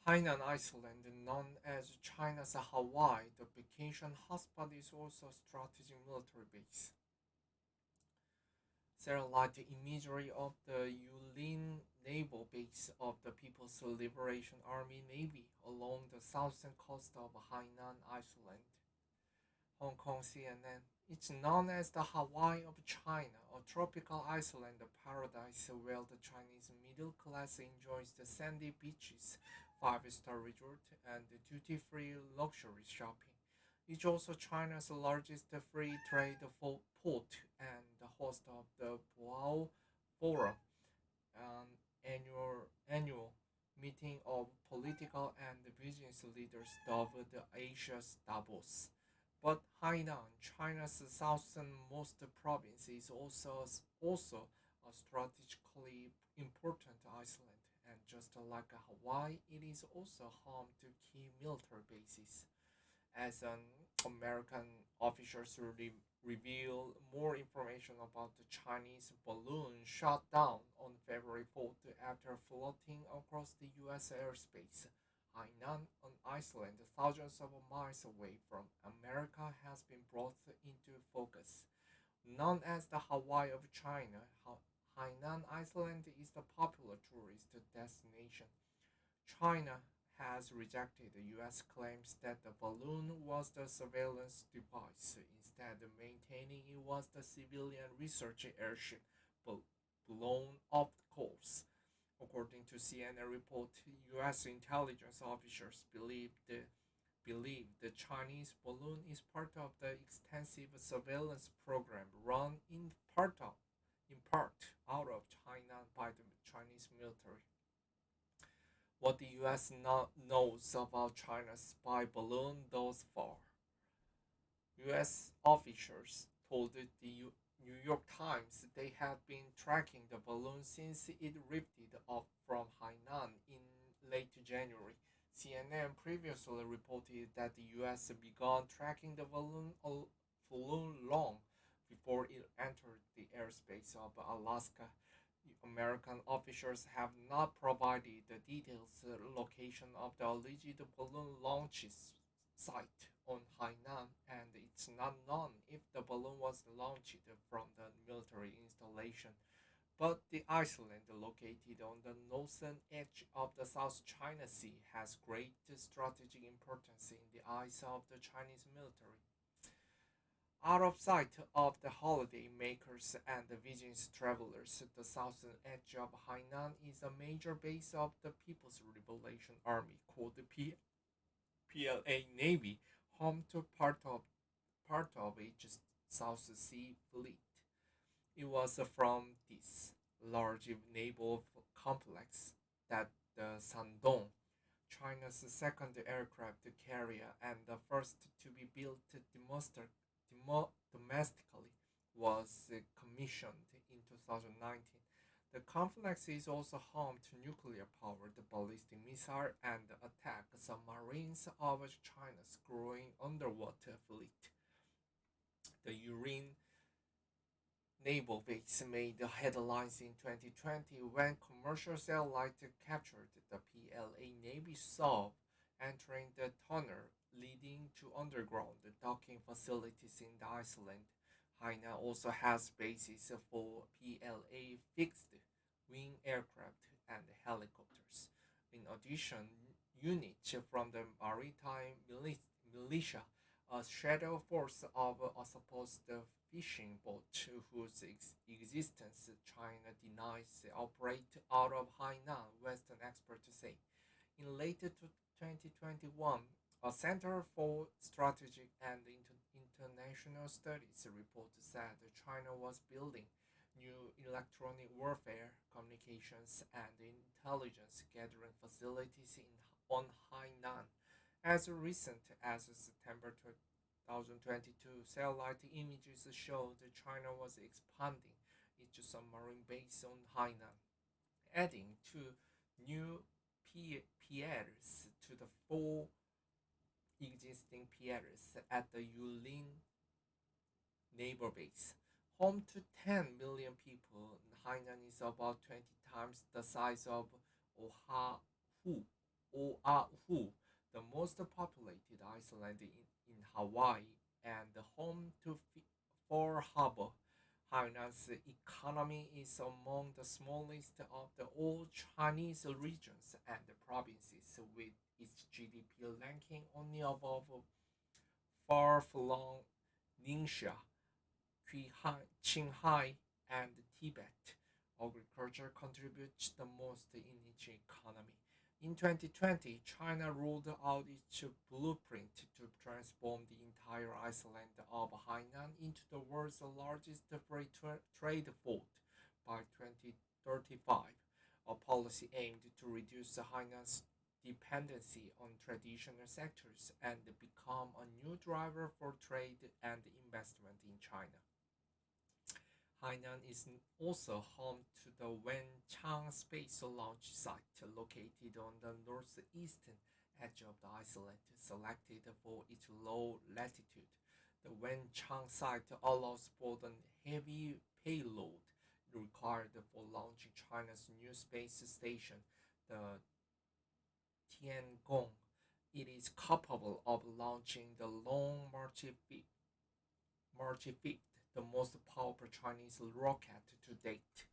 Hainan Island, known as China's Hawaii, the vacation hotspot is also a strategic military base. Satellite imagery of the Yulin Naval Base of the People's Liberation Army Navy along the southern coast of Hainan Island. Hong Kong CNN. It's known as the Hawaii of China, a tropical island paradise where the Chinese middle class enjoys the sandy beaches, five-star resort, and duty-free luxury shopping. It's also China's largest free trade port and the host of the Boao Forum, an annual meeting of political and business leaders dubbed Asia's Davos. But Hainan, China's southernmost province, is also a strategically important island, and just like Hawaii, it is also home to key military bases. As an American officers reveal more information about the Chinese balloon shot down on February 4th after floating across the U.S. airspace. Hainan, an island thousands of miles away from America, has been brought into focus. Known as the Hawaii of China, Hainan Island is the popular tourist destination. China has rejected the U.S. claims that the balloon was the surveillance device, instead maintaining it was the civilian research airship blown off course. According to CNN report, U.S. intelligence officers believe the Chinese balloon is part of the extensive surveillance program run in part out of China by the Chinese military. What the US knows about China's spy balloon thus far. US officials told the New York Times they had been tracking the balloon since it drifted off from Hainan in late January. CNN previously reported that the US began tracking the balloon long before it entered the airspace of Alaska. American officials have not provided the detailed location of the alleged balloon launch site on Hainan, and it's not known if the balloon was launched from the military installation. But the island, located on the northern edge of the South China Sea, has great strategic importance in the eyes of the Chinese military. Out of sight of the holiday makers and the business travelers, the southern edge of Hainan is a major base of the People's Liberation Army, called the PLA Navy, home to part of its South Sea Fleet. It was from this large naval complex that the Shandong, China's second aircraft carrier and the first to be built domestically, was commissioned in 2019. The complex is also home to nuclear-powered ballistic missile and attack submarines of China's growing underwater fleet. The Urin naval base made headlines in 2020 when commercial satellite captured the PLA Navy sub entering the tunnel leading to underground docking facilities in the island. Hainan also has bases for PLA fixed wing aircraft and helicopters. In addition, units from the maritime militia, a shadow force of a supposed fishing boat whose existence China denies operate out of Hainan, Western experts say. In late 2021, a Center for Strategic and International Studies report said China was building new electronic warfare, communications, and intelligence gathering facilities on Hainan. As recent as September 2022, satellite images showed China was expanding its submarine base on Hainan, adding two new piers to the four existing piers at the Yulin naval base. Home to 10 million people, Hainan is about 20 times the size of Oahu, Oahu, the most populated island in Hawaii and home to four harbor. Hainan's economy is among the smallest of the all Chinese regions and provinces, with its GDP ranking only above far-flung Ningxia, Qinghai, and Tibet. Agriculture contributes the most in its economy. In 2020, China rolled out its blueprint to transform the entire island of Hainan into the world's largest free trade port by 2035, a policy aimed to reduce Hainan's dependency on traditional sectors and become a new driver for trade and investment in China. Hainan is also home to the Wenchang Space Launch Site, located on the northeastern edge of the island, selected for its low latitude. The Wenchang site allows for the heavy payload required for launching China's new space station, the Tiangong. It is capable of launching the Long March 5th, the most powerful Chinese rocket to date.